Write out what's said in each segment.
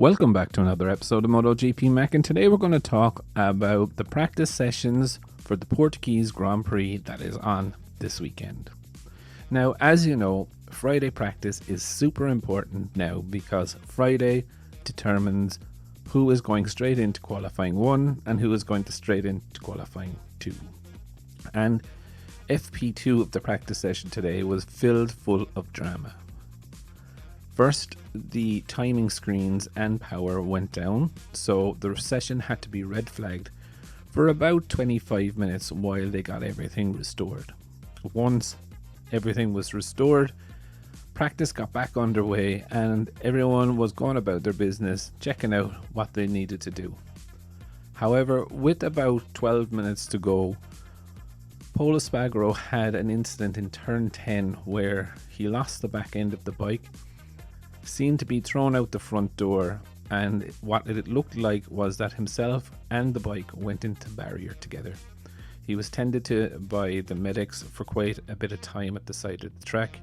Welcome back to another episode of Motogp Mac, and today we're going to talk about the practice sessions for the Portuguese Grand Prix that is on this weekend. Now, as you know, Friday practice is super important now because Friday determines who is going straight into qualifying 1 and who is going to straight into qualifying 2. And FP2 of the practice session today was filled full of drama. First, the timing screens and power went down, so the session had to be red flagged for about 25 minutes while they got everything restored. Once everything was restored, practice got back underway and everyone was going about their business, checking out what they needed to do. However, with about 12 minutes to go, Polo Spagro had an incident in turn 10 where he lost the back end of the bike, seemed to be thrown out the front door, and what it looked like was that himself and the bike went into barrier together. He was tended to by the medics for quite a bit of time at the side of the track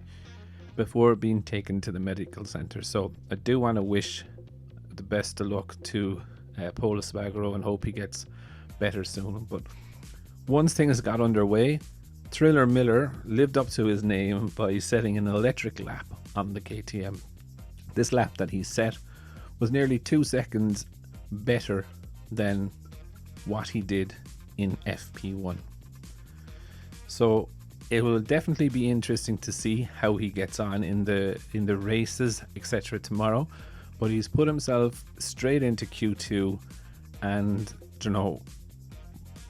before being taken to the medical centre. So I do want to wish the best of luck to Polo Spagro and hope he gets better soon. But once things got underway, Thriller Miller lived up to his name by setting an electric lap on the KTM. This lap that he set was nearly 2 seconds better than what he did in FP1. So it will definitely be interesting to see how he gets on in the races, etc. tomorrow. But he's put himself straight into Q2 and,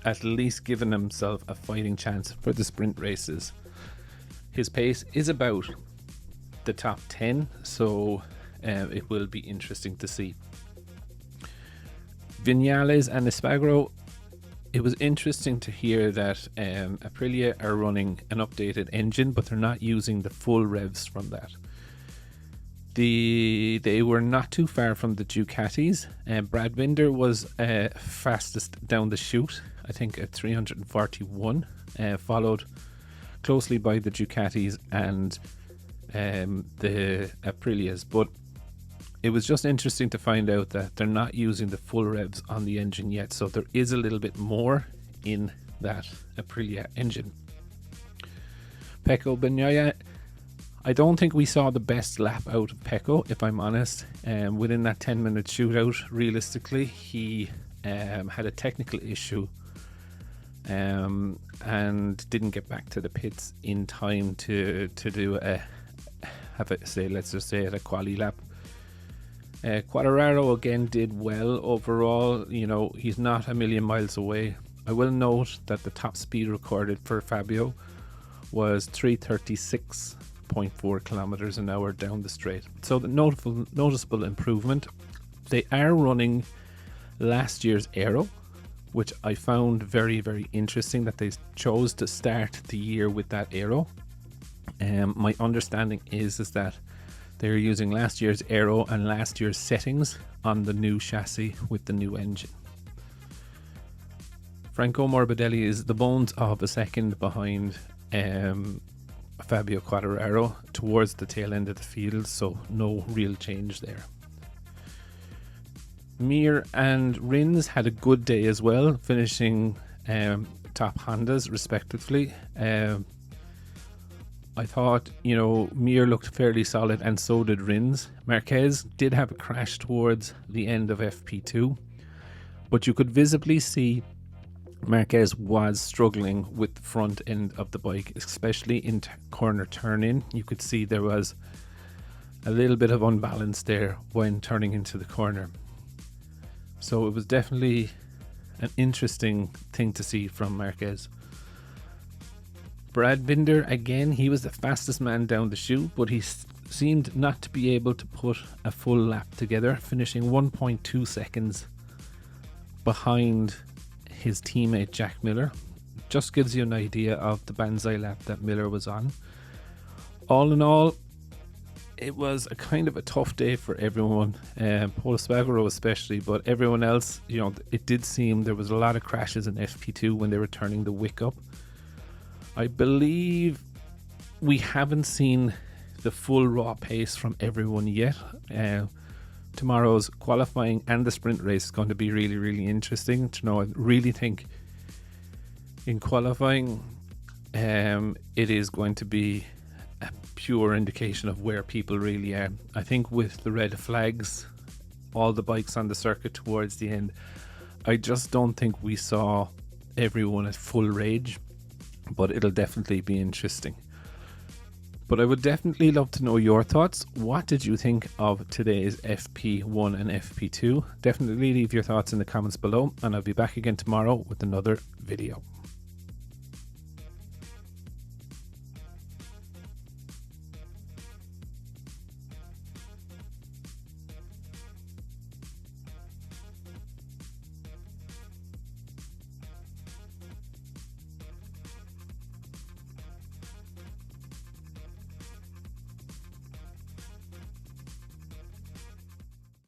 at least given himself a fighting chance for the sprint races. His pace is about the top 10, so it will be interesting to see. Viñales and Espagro, it was interesting to hear that Aprilia are running an updated engine, but they're not using the full revs from that. They were not too far from the Ducatis. Brad Binder was fastest down the chute, I think at 341, followed closely by the Ducatis and the Aprilias. But it was just interesting to find out that they're not using the full revs on the engine yet, so there is a little bit more in that Aprilia engine. Pecco Bagnaia, I don't think we saw the best lap out of Pecco, if I'm honest. Within that 10-minute shootout, realistically, he had a technical issue and didn't get back to the pits in time to do let's just say a quali lap. Quartararo again did well overall. He's not a million miles away. I will note that the top speed recorded for Fabio was 336.4 kilometers an hour down the straight. So the noticeable improvement. They are running last year's aero, which I found very, very interesting that they chose to start the year with that aero. My understanding is that they're using last year's aero and last year's settings on the new chassis with the new engine. Franco Morbidelli is the bones of a second behind Fabio Quartararo towards the tail end of the field, so no real change there. Mir and Rins had a good day as well, finishing top Hondas respectively. I thought, Mir looked fairly solid and so did Rins. Marquez did have a crash towards the end of FP2, but you could visibly see Marquez was struggling with the front end of the bike, especially in corner turn in. You could see there was a little bit of unbalance there when turning into the corner. So it was definitely an interesting thing to see from Marquez. Brad Binder, again, he was the fastest man down the chute, but he seemed not to be able to put a full lap together, finishing 1.2 seconds behind his teammate Jack Miller. Just gives you an idea of the banzai lap that Miller was on. All in all, it was a kind of a tough day for everyone, Polo Spagro especially, but everyone else, it did seem there was a lot of crashes in FP2 when they were turning the wick up. I believe we haven't seen the full raw pace from everyone yet. tomorrow's qualifying and the sprint race is going to be really, really interesting to know. I really think in qualifying, it is going to be a pure indication of where people really are. I think with the red flags, all the bikes on the circuit towards the end, I just don't think we saw everyone at full rage, but it'll definitely be interesting. But I would definitely love to know your thoughts. What did you think of today's FP1 and FP2? Definitely leave your thoughts in the comments below, and I'll be back again tomorrow with another video.